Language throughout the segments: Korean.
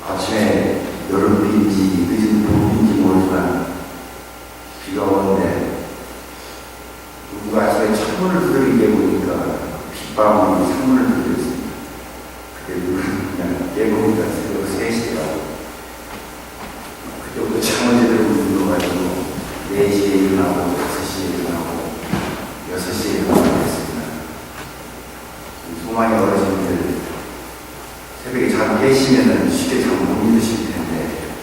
아침에 여름비인지 늦은 봄비인지 모르지만 비가 오는데 누가 아침에 창문을 두드리게 보니까 빗방울이 창문을 두드렸습니다. 그때 누구는 그냥 깨보니까 새벽 3시더라고요. 그때부터 창문 제대로 눌러가지고 4시에 일어나고 5시에 일어나고 6시에 일어나고 했습니다. 소망의 어르신들 새벽에 잠 깨시면은 쉽게 잠 못 이루실 텐데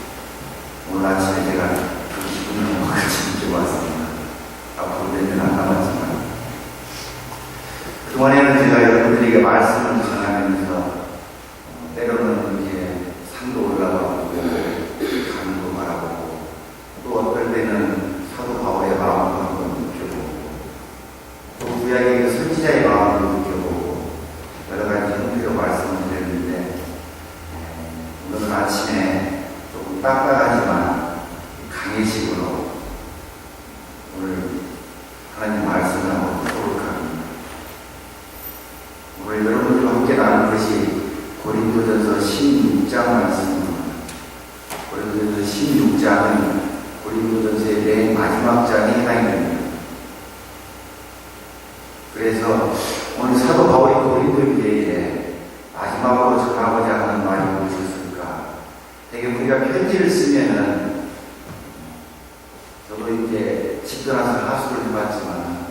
오늘 아침에 제가 그 기분을 같이 느끼고 왔습니다. 앞으로 몇 년 안 남았지만 그동안에는 제가 여러분들에게 말씀을 전하면서 때로는 이제 산도 올라가고 강도 바라보고 또 어떨 때는 사도 바울의 마음도 한번 느껴보고 또 구약의 선지자의 마음도 느껴보고 여러 가지 형태로 말씀을 드렸는데 오늘 아침에 조금 딱딱하지만 강의식으로 오늘 하나님 말씀을 한번 듣도록 합니다. 오늘 여러분들과 함께 나눌 것이 고린도전서 16장 말씀입니다. 고린도전서 16장은 고린도전서의 맨 마지막 장에 해당이 됩니다. 그래서 오늘 사도 바울이 고린도 교회에 마지막으로 전하고자 하는 말이 무엇이었을까? 되게 우리가 편지를 쓰면은 저도 이제 집 떠나서 하수를 해봤지만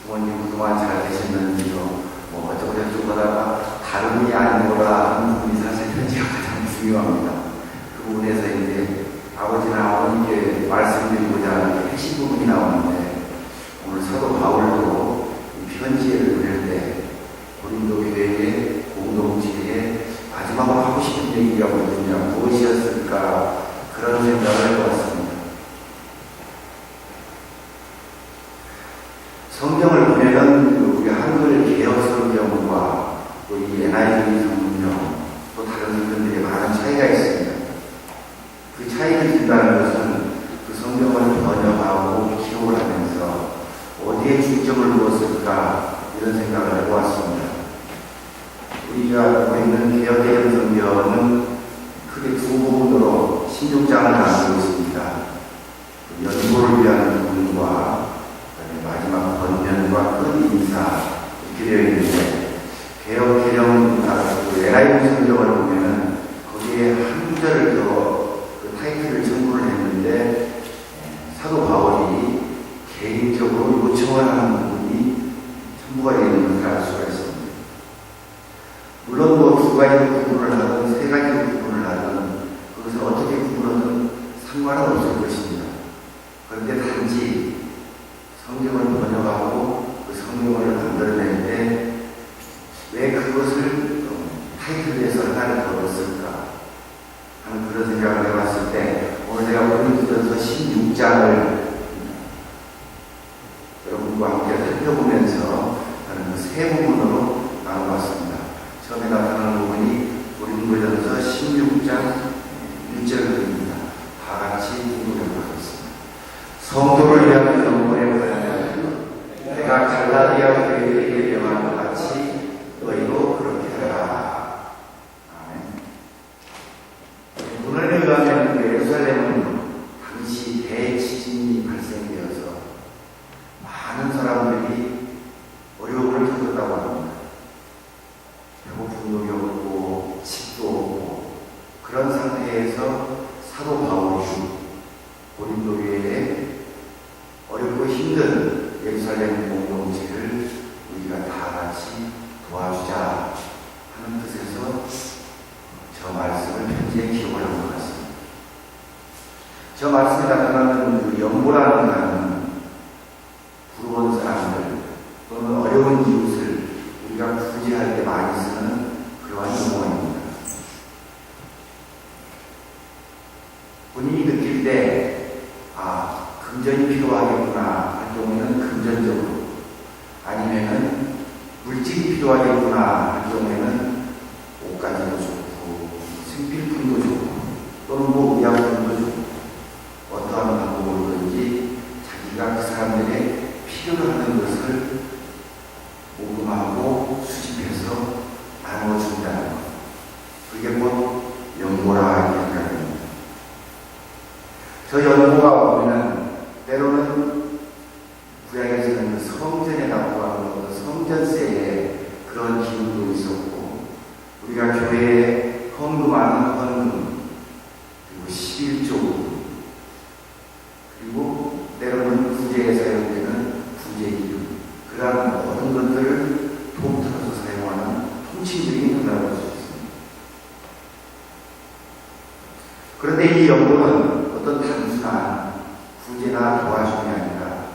부모님 그동안 잘 되셨는지도 뭐 어쩌고저쩌고 하다가 다름이 아니고라 하는 부분이 사실 편지가 가장 중요합니다. 그 부분에서 이제 아버지나 어머니께 말씀드리고자 하는 핵심 부분이 나오는데 오늘 사도 바울도 이 편지를 보낼 때 고린도 교회의 공동체에 마지막으로 하고 싶은 얘기가 뭐냐 무엇이었을까 그런 생각을 해봤습니다. 성경을 보면은 우리 한글 개혁 성경과 또 이 NIV 성경 또 다른 성경들이 많은 차이가 있습니다. 그 차이를 둔다는 것은 그 성경을 번역하고 기록을 하면서 어디에 중점을 두었을까 이런 생각을 해보았습니다. 우리가 보고 있는 개혁개혁 성경은 크게 두 부분으로 16장을 나누고 있습니다. 연고를 위한 부분과 마지막 번면과 끝 인사 이렇게 되어 있는데 개혁개혁 NIV 성경을 보면은 거기에 한 구절을 더 그 타이틀을 첨부를 했는데 사도 바울이 개인적으로 요청을 하는 부분이 첨부가 되어 있는 것을 알 수가 있습니다. 물론 뭐 두 가지 구분을 하든 세 가지 구분을 하든 그것을 어떻게 구분하든 상관은 없을 것입니다. 그런데 단지 성경을 번역하고 그 성경을 만들어낼 때 왜 그것을 타이틀에서 하나를 더 넣었을까 하는 그런 생각을 해봤을 때 오늘 제가 고린도전서 16장을 여러분과 함께 살펴보면서 하는 그 세 부분으로 나눠봤습니다. 처음에 나타나는 부분이 고린도전서 16장 1절입니다. 다 같이 읽어보도록 하겠습니다. 성도를 위한 영혼의 권한은 내가 갈라디아 교회에게 명한 것 같이 너희도 그렇게 하라. 아멘. 문헌에 의하면 예루살렘은 당시 대지진이 발생되어서 많은 사람들이 어려움을 겪었다고 합니다. 배고픔도 겪고 집도 없고 그런 상태에서 사도 바울이 고린도 교회에 어렵고 힘든 예루살렘 공동체를 우리가 다 같이 도와주자 하는 뜻에서 저 말씀을 편지에 기록을 한 것 같습니다. 저 말씀에 나타나는 그 연보라는 단어는 부러운 사람들 또는 어려운 이웃을 우리가 구제할 때 많이 쓰는 그러한 용어입니다. 본인이 느낄 때 금전이 필요하겠구나 할 경우에는 금전적으로 아니면은 물질이 필요하겠구나 할 경우에는 옷가지도 좋고 생필품도 좋고 또는 뭐 의약품도 좋고 어떠한 방법으로든지 자기 보면 때로는 구약에서는 그 성전에 나오고 성전세의 그런 기운도 있었고, 우리가 교회에 헌금하는 헌금, 그리고 11조, 그리고 때로는 구제에 사용되는 구제 기금, 그러한 모든 것들을 통틀어서 사용하는 통칭적인 문화라고 볼 수 있습니다. 그런데 이 연보는 어떤 단순한 구제나 도와줌이 아니라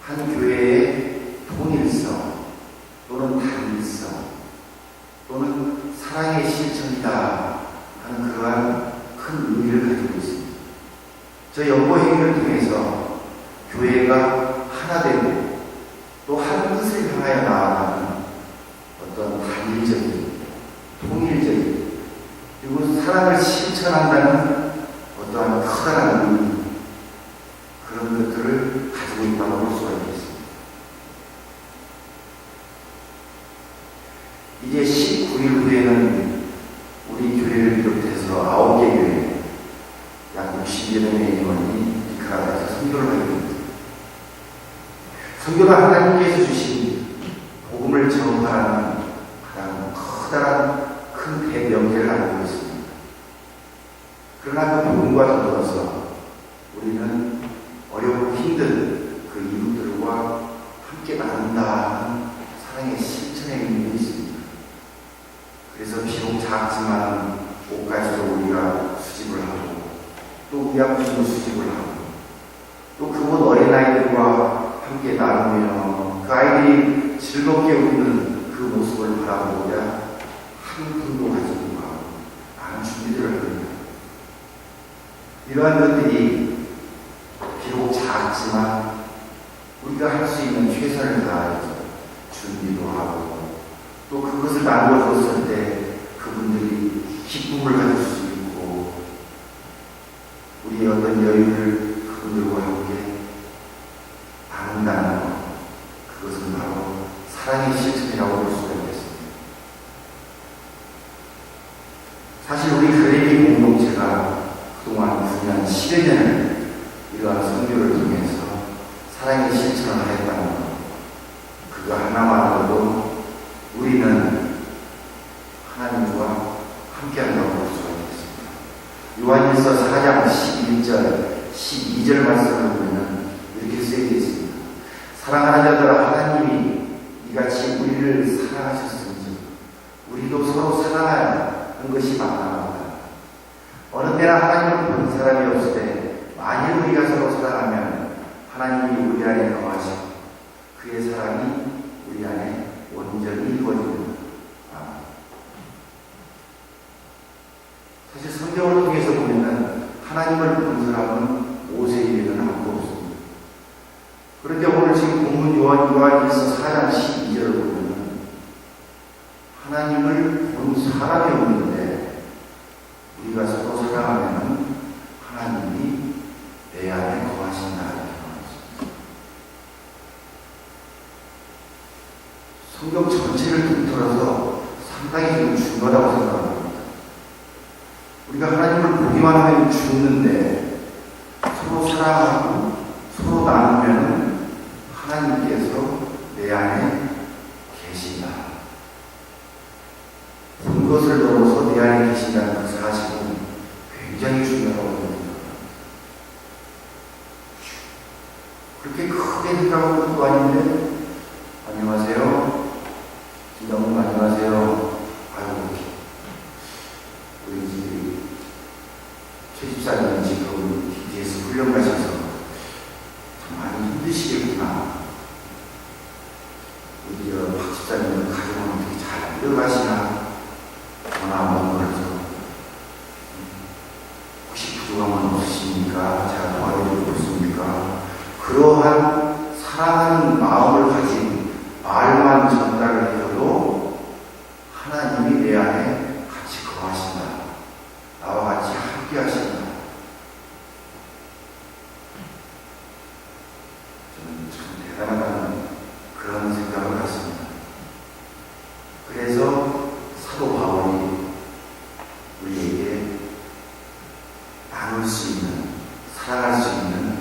한 교회의 통일성 또는 단일성 또는 사랑의 실천이다 하는 그러한 큰 의미를 가지고 있습니다. 저 연보 행위를 통해서 교회가 하나 되고 또 한 뜻을 향하여 나아가는 어떤 단일적인, 통일적인, 그리고 사랑을 실천한다는 어떠한 커다란 의미, 그런 것들을 가지고 있다고 볼 수가 있겠습니다. 이제 19일 후에는 우리 교회를 비롯해서 9개 교회, 약 60여 명의 인원이 니카라과에서 선교를 하게 됩니다. 선교가 하나님께서 주신 복음을 전파하는 가장 커다란 큰 대명제를 알고 있습니다. 그러나 그 복음과 더불어서 우리는 어렵고 힘든 그 이웃들과 함께 나눈다는 사랑의 실천의 의미도 있습니다. 그래서 비록 작지만 옷가지로 우리가 수집을 하고 또 의약품도 수집을 하고 또 그곳 어린아이들과 함께 나누며 그 아이들이 즐겁게 웃는 그 모습을 바라보고자 한 분도 가지고 가고 많은 준비들을 합니다. 이러한 것들이 비록 작지만 우리가 할 수 있는 최선을 다해서 준비도 하고 또 그것을 나누어 줬을 때 그분들이 기쁨을 가질 수 있고 우리의 어떤 여유를 그분들과 함께 나눈다는 것, 그것은 바로 사랑의 실천이라고 볼 수가 있겠습니다. 사실 우리 그레이 공동체가 그동안 9년, 10여 년을 이러한 선교를 통해서 사랑의 실천을 하였다는 것, 그거 하나만으로도 우리는 하나님과 함께한다고 볼 수가 있겠습니다. 요한일서 4장 11절, 12절 말씀을 보면 이렇게 쓰여져 있습니다. 사랑하는 자들아, 하나님이 이같이 우리를 사랑하셨은지 우리도 서로 사랑하는 것이 마땅하다. 어느 때나 하나님을 본 사람이 없을 때 만일 우리가 서로 사랑하면 하나님이 우리 안에 거하시고 그의 사랑이 우리 안에 온전히 이루어집니다. 사실 성경을 통해서 보면 하나님을 본 사람은 모세에게는 아무도 없습니다. 그런데 오늘 지금 본문 요한일서 4장 12절을 보면 하나님을 본 사람이 없는데 우리가 서로 사랑하면 하나님이 내 안에 거하신다 이렇게 말했습니다. 성경 전체를 통틀어서 상당히 좀 중요하다고 생각합니다. 우리가 하나님을 보기만 하면 죽는데 서로 사랑하고 서로 나누면 하나님께서 내 안에 계신다. 본 것을 넘어서 내 안에 계신다는 그 사실은 굉장히 중요하다고 생각합니다. 그렇게 크게 생각하는 것도 아닌데 안녕하세요. 김동훈 안녕하세요. 아이고 우리 최집사님 지금 DTS 훈련 가셔서 참 많이 힘드시겠구나. 우리 박 집사님은 가정을 어떻게 잘 이어가시나 전화 한번 걸어서 혹시 부족함은 없으십니까? 제가 도와드리고 있습니까? 그러한 사랑하는 마음을 가진 말만 전달을 해도 하나님이 내 안에 같이 거하신다. 나와 같이 함께 하신다. 저는 참 대단하다는 그런 생각을 갖습니다. 그래서 사도 바울이 우리에게 나눌 수 있는, 사랑할 수 있는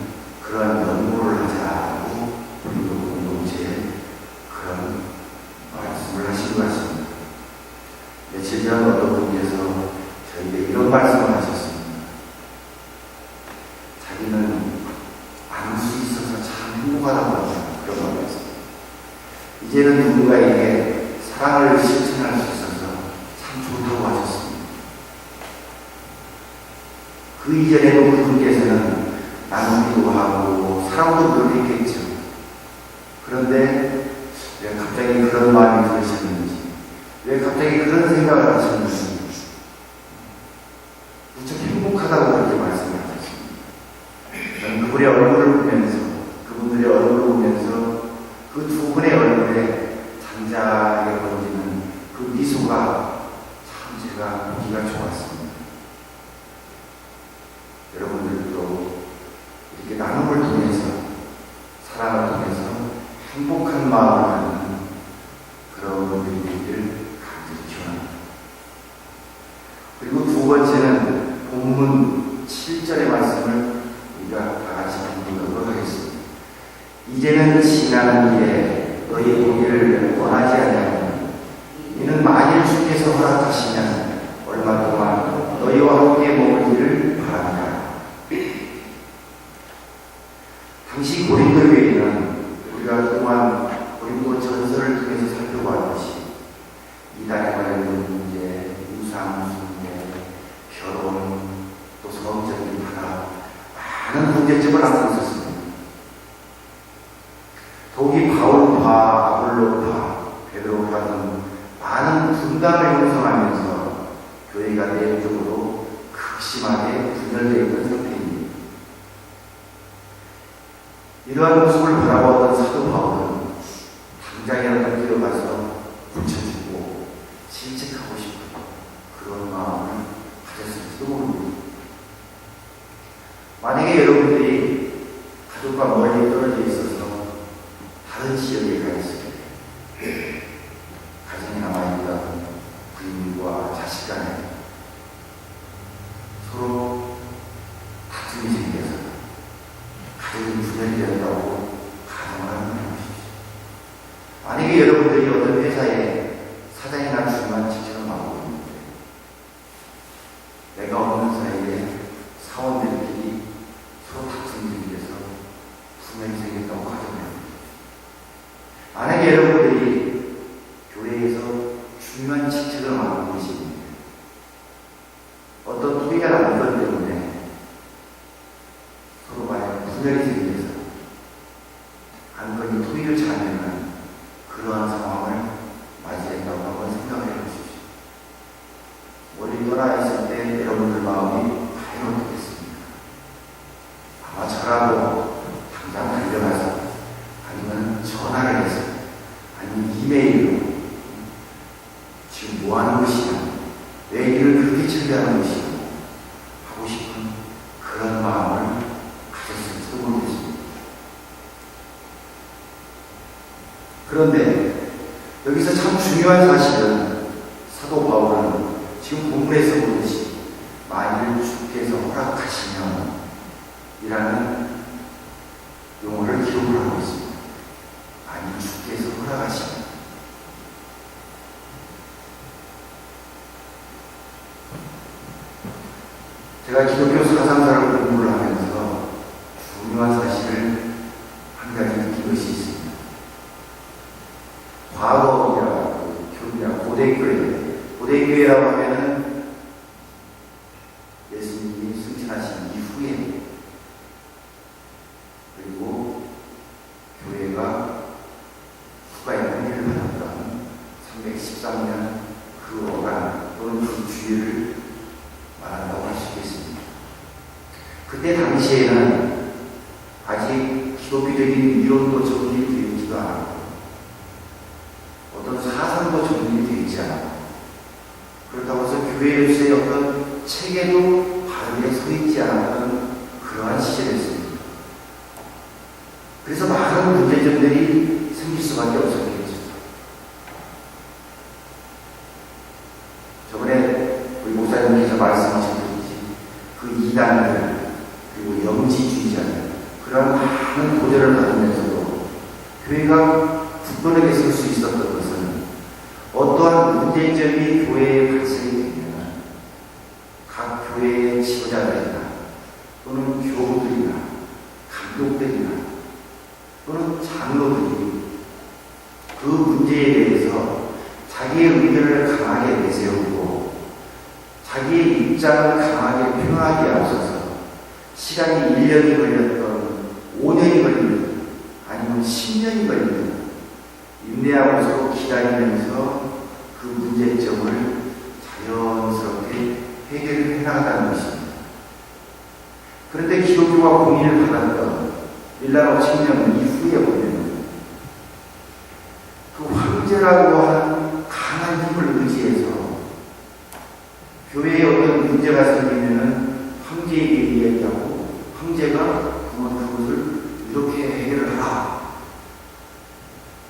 며칠 전 어떤 분께서 저에게 이런 말씀을 하셨습니다. 자기는 안을 수 있어서 참 행복하다고 합니다. 그런 말을 했습니다. 이제는 누군가에게 사랑을 실천할 수 있어서 참 좋다고 하셨습니다. 그 이전에도 그분께서는 나누기도 하고 사랑도 그렇겠죠. 그런데 왜 갑자기 그런 마음이 들으셨는지, 왜 갑자기 그런 생각을 하셨는지 무척 행복하다고 그렇게 말씀을 하셨습니다. 저는 그분의 얼굴을 보면서, 그분들의 얼굴을 보면서 그 두 분의 얼굴에 잔잔하게 번지는 그 미소가 참 제가 보기가 좋았습니다. 여러분들도 이렇게 나눔을 통해서, 사랑을 통해서 행복한 마음을 갖는 그런 분들이 되기를 간절히 기원합니다. 그리고 두 번째는 본문 7절의 말씀을 우리가 다 같이 읽도록 하겠습니다. 이제는 지나는 길에 너희 보기를 원하지 아니하니 이는 만일 주께서 허락하시면 얼마 동안 너희와 함께 머물기를 바랍니다. 당시 고린도 교회는 우리가 그동안 고린도 전설을 통해서 살펴봤듯이 이단에 관련된 문제, 우상 숭배, 결혼, 또 성적인 타락, 많은 문제점을 안고 있었습니다. 더욱이 바울파, 아볼로파, 베드로파 등 많은 분담을 형성하면서 교회가 내부적으로 극심하게 분열되어 있는 상태입니다. 이러한 모습을 바라보던 사도 바울은 당장이라도 뛰어가서 붙여주고 질책하고 싶은 그런 마음을 가졌을지도 모릅니다. 만약에 여러분들이 가족과 멀리 떨어져 있어서 다른 지역에 가 있을 때 가정에 남아있던 부인과 자식 간에 서로 다툼이 생겨서 가족이 분열되었다고 가정을 하는 것이죠. 만약에 여러분들이 어떤 회사에 사장이나 주만 직책을 맡고 있는데 내가 없는 사이에 사원들끼리 서로 다툼이 생겨서 분열이 생겼다고 가정합니다. 만약에 여러분들이 교회에서 중요한 직책을 맡고 계시는데 어떤 토의가 남편 때문에 서로 만약 분열이 생겨서 안건이 토의를 잘하면 그러한 상황을 맞이했다고 한번 생각해 보십시오. 멀리 떠나 있을 때 여러분들 마음이 과연 어떻겠습니까? 아마 저라도 당장 달려가서 아니면 전화를 해서 아니면 이메일로 지금 뭐 하는 것이냐, 왜 일을 그렇게 처리하는 것이냐 하고 싶은 그런 마음을 가졌을지도 모르겠습니다. 그런데 여기서 참 중요한 사실은 사도 바울은 지금 본문에서 보듯이 만일 주께서 허락하시면 이라는 용어를 기록을 하고 있습니다. 만일 주께서 허락하시면. 제가 기독교 사상사를 공부를 하면서 중요한 사실을 한 가지 느낀 것이 있습니다. 과거이나 고대교회라고 하면은 예수님이 승천하신 이후에, 그리고 교회가 국가의 권위를 받았던 313년 그 어간 또는 그 주의를 말한다고 할 수 있겠습니다. 그때 당시에는 아직 기독교적인 이론도 정립이 되어 있지도 않았고 어떤 사상도 정립이 되어 있지 않았고 그렇다고 해서 교회로서의 어떤 체계도 바르게 서 있지 않았던 그러한 시절이었습니다. 그래서 많은 문제점들이 생길 수밖에 없었겠죠. 저번에 우리 목사님께서 말씀하셨듯이 그 이단들 그리고 영지주의자들 그런 많은 고전을 받으면서도 교회가 굳건하게 설 수 있었던 것은 어떠한 문제점이 교회에 자기의 입장을 강하게 표현하기에 앞서서 시간이 1년이 걸렸던 5년이 걸리든 아니면 10년이 걸리든 인내하고 서로 기다리면서 그 문제점을 자연스럽게 해결을 해나가다는 것입니다. 그런데 기독교가 공인을 받았던 밀라노 칙령 이후에 보면 그 황제라고 하는 강한 힘을 의지해서 교회에 어떤 문제가 생기면은 황제에게 이야기하고 황제가 그것을 이렇게 해결을 하라.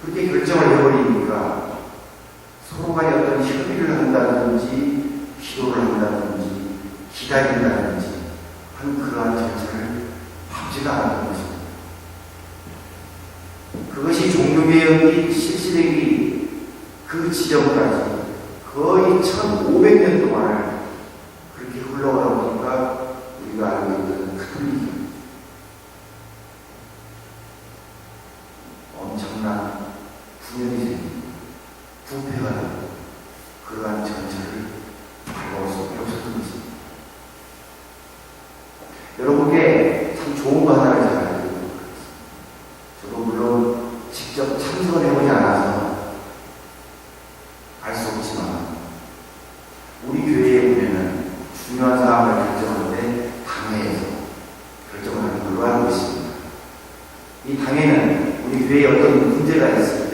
그렇게 결정을 해버리니까 서로 간에 어떤 협의를 한다든지 기도를 한다든지 기다린다든지 하는 그러한 절차를 밟지가 않았던 것입니다. 그것이 종교개혁이 실시되기 그 지점까지 거의 1500년 동안을 그렇게 흘러오다 보니까 우리가 알고 있는 가톨릭이 엄청난 분열이 생깁니다. 부패가 되고 그러한 전철을 밟아올 수밖에 없었던 것입니다. 여러분께 참 좋은 거 하나를 제가 알려드리도록 하겠습니다. 저도 물론 직접 참석을 해보지 않아서 알 수 없지만 우리 교회에 보면은 중요한 사항을 결정할 때 당회에서 결정을 하는 걸로 알고 있습니다. 이 당회는 우리 교회에 어떤 문제가 있을 때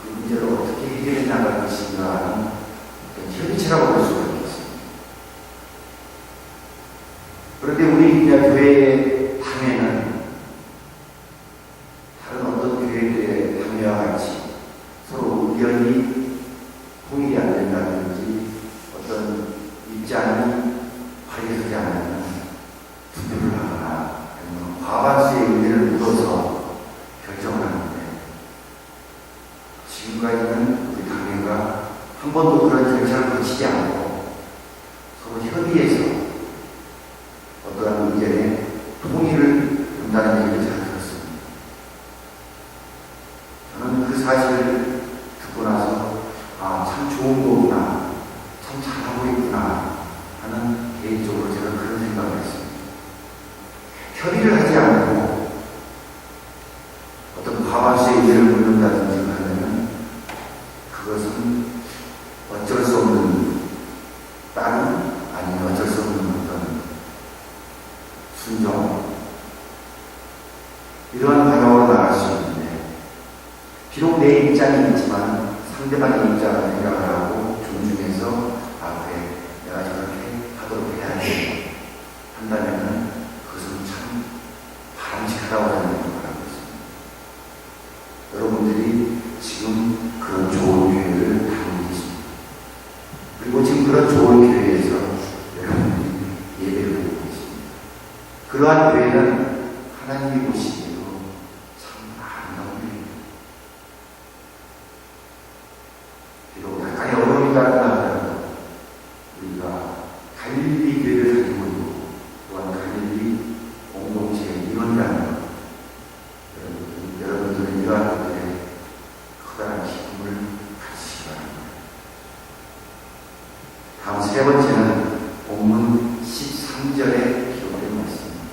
그 문제를 어떻게 해결해 나갈 것인가 하는 어떤 협의체라고 볼 수가 있겠습니다. 그런데 우리 교회의 당회는 다른 어떤 교회들의 당회와 같이 서로 의견이 통일이 안 된다든지 어떤 입장이 발휘되지 않으면 투표를 하거나 아니면 과반수의 의견을 묻어서 결정을 하는데 지금까지는 우리 당회가 한 번도 그런 절차를 거치지 않고 서로 협의해서 어떠한 의견에 통일을 한다는 얘기를 잘 들었습니다. 저는 그 사실을 듣고 나서 참 좋은 거구나, 참 잘하고 있구나 하는 개인적으로 제가 그런 생각을 했습니다. 협의를 하지 않고 어떤 과반수의 의견을 묻는다든지 하면 그것은 어쩔 수 없는 다른 아니면 어쩔 수 없는 어떤 순종 이러한 방향으로 나갈 수 있는데 비록 내 입장이 있지만 상대방의 입장을 생각을 하고 존중해서 그래 내가 저렇게 하도록 해야 돼 한다면은 그것은 참 바람직하다고 하는 생각을 하고 있습니다. 여러분들이 지금 그런 좋은 교회를 다니고 계십니다. 그리고 지금 그런 좋은 교회에서 여러분들이 예배를 드리고 계십니다. 그러한 교회는 하나님이 보시기에도 참 아름다운 교회입니다. 비록 약간의 어려움이 따른다 하더라도 우리가 갈릴리 교회를 가지고 있고 또한 갈릴리 공동체의 일원이라는 것 여러분들은 이러한 것들에 커다란 기쁨을 가지시기 바랍니다. 다음 세 번째는 본문 13절에 기록된 말씀입니다.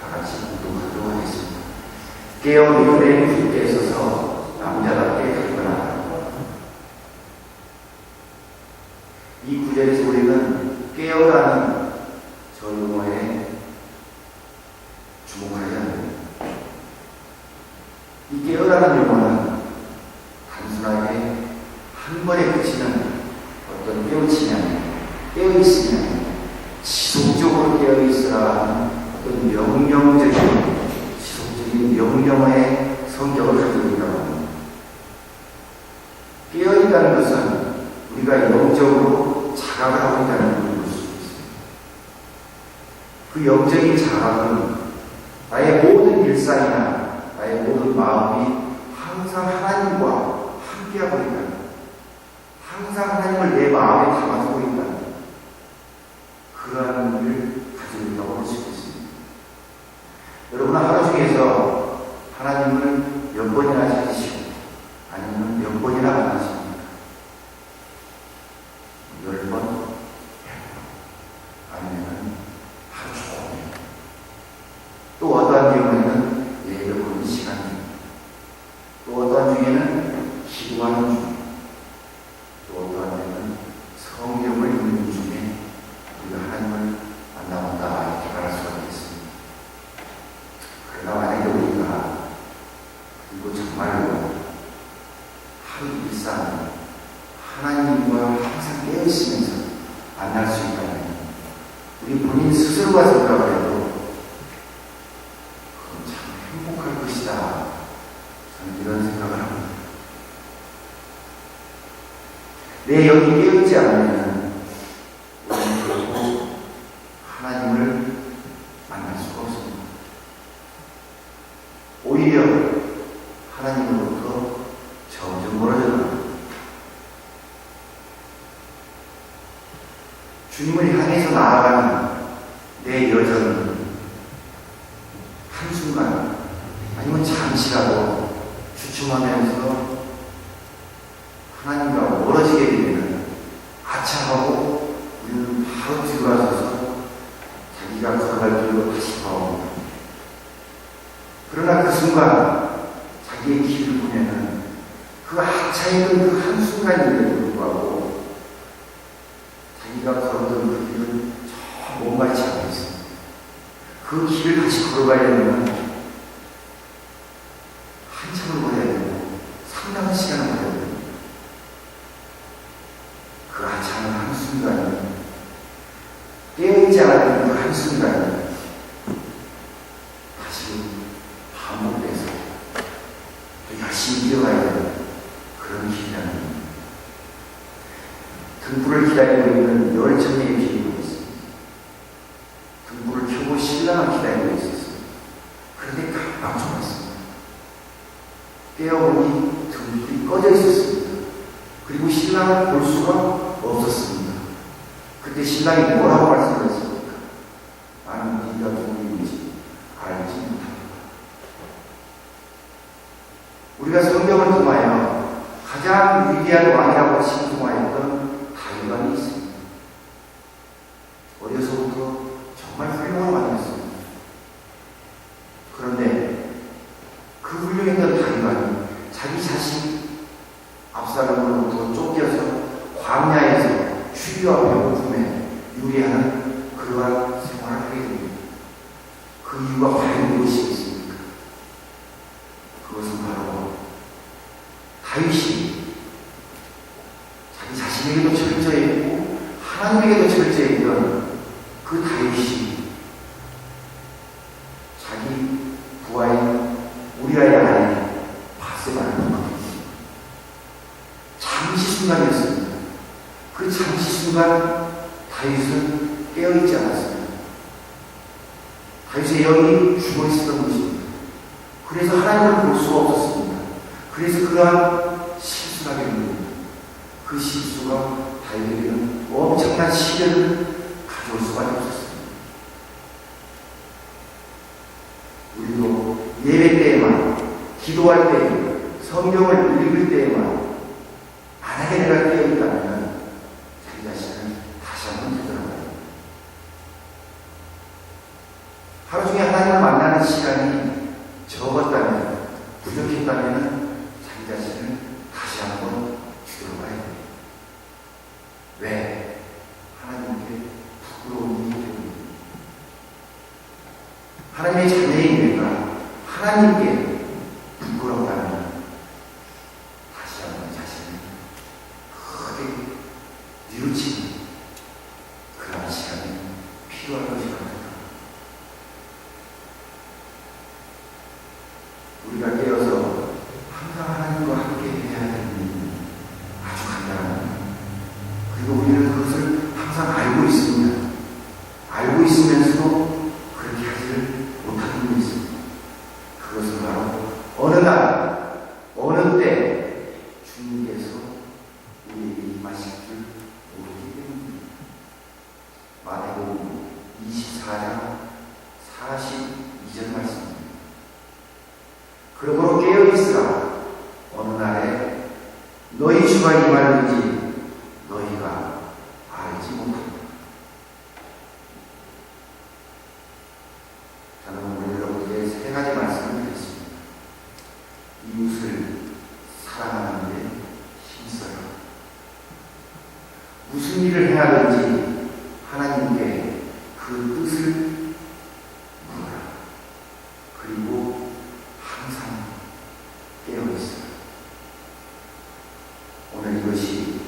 다 같이 공동하도록 하겠습니다. 깨어 눈에 굳게 서서 남자답게 가거나. 이 구절에서 우리는 깨어라는 저 용어에 주목하지 않습니다. 이 깨어라는 용어는 단순하게 한 번에 그치는 어떤 깨우치냐, 깨어있으냐, 지속적으로 깨어있으라 하는 어떤 명령적인, 지속적인 명령의 성격을 가지고 있다고 합니다. 깨어있다는 것은 우리가 영적으로 자각을 하고 있다는 것을 볼 수 있습니다. 그 영적인 자각은 나의 모든 일상이나 나의 모든 마음이 항상 하나님과 함께하고 있다는 것, 항상 하나님을 내 마음에 담아두고 있다는 것, 그러한 의미를 가지고 있다고 볼 수 있습니다. 여러분 하루 중에서 하나님을 몇 번이나 찾으시고 아니면 몇 번이나 만나십니까? 10번, 100번. 스스로가 생각을 해도 그건 참 행복할 것이다. 저는 이런 생각을 합니다. 내 영이 깨어있지 않으면 우리는 결국 하나님을 만날 수가 없습니다. 오히려 하나님으로부터 점점 멀어져 나갑니다. 주님을 향해서 나아가는 내 여정은 한순간 아니면 잠시라도 주춤하면서 하나님과 멀어지게 되면 아차하고 우리는 바로 뒤돌아서서 자기가 걸어갈 길로 다시 돌아옵니다. 그러나 그 순간 자기의 길을 보면은 그 아차했던 그 한순간임에도 불구하고 자기가 걸었던 그 길은 저 먼 같지 않고 있습니다. 그 길을 다시 걸어가려면 한참을 걸어야 되고 상당한 시간을 걸어야 됩니다. 그 아차는 한순간이 깨어있지 않았던 그 한순간이 다시 반복돼서 또 열심히 이어가야 되는 그런 길이라는 겁니다. 등불을 기다리고 있는 열정의 길이고 있습니다. 등불을 켜고 신랑을 기다리고 있었습니다. 그런데 금방 죽었습니다. 깨어보니 등불이 꺼져 있었습니다. 그리고 신랑을 볼 수가 없었습니다. 그때 신랑이 뭐라고 말씀했습니까? 나는 네가 누구인지 알지 못합니다. 우리가 성경을 통하여 가장 위대한 왕이라고 칭송하였던 다윗왕이 있습니다. 어려서부터 정말 훌륭한 왕이었습니다. 그런데 그 훌륭했던 다윗왕이 자기 자신 압살롬으로부터 쫓겨서 광야에서 추위와 배고픔에 유리하는 그러한 생활을 하게 됩니다. 그 이유가 과연 무엇이겠습니까? 그것은 바로 다윗이 자기 자신에게도 철저했고 하나님에게도 철저했던 그 다윗이 자기 부하인 우리아의 아내 바세바를 만났습니다. 잠시 순간이었습니다. 그 잠시 순간 다윗은 깨어있지 않았습니다. 다윗의 영이 죽어있었던 것입니다. 그래서 하나님을 볼 수가 없었습니다. 그래서 그러한 실수를 하게 됩니다. 그 실수가 다윗에게는 엄청난 시련을 가져올 수밖에 없었습니다. 우리도 예배 때에만, 기도할 때, 성경을 읽을 때에만 만약에 내가 깨어있다면 자기 자신을 다시 한번 되돌아봐야 됩니다. 하루 중에 하나님을 만나는 시간이 적었다면, 부족했다면 자기 자신을 다시 한번 뒤돌아봐야 됩니다. 왜? 하나님께 부끄러움이 때문입니다. 하나님의 자녀인 내가 하나님께 부끄럽다면 다시 한번 자신을 크게 뉘우치는 그런 시간이 필요할 것이 같습니다. 우리가 깨어서 항상 하나님과 함께 해야 되는 일은 아주 간단합니다. 그리고 우리는 그것을 항상 알고 있습니다. 알고 있으면서도 그렇게 하지를 못하는 일이 있습니다. 그것은 바로 어느 날, 어느 때 주님께서 우리에게 임하실 줄 모르기 때문입니다. 마태복음 24장 42절 말씀입니다. 그러므로 깨어있으라. 어느 날에 너희 주가 임하는지 너희가 알지 못합니다. 저는 오늘 여러분에게 세 가지 말씀을 드렸습니다. 이웃을 사랑하는 데 힘써요. 무슨 일을 해야하는지 하나님께 그 뜻을 물어라. 그리고 항상 깨어있어요. 오늘 이것이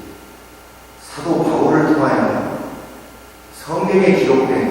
사도 바울을 통하여 성경에 기록된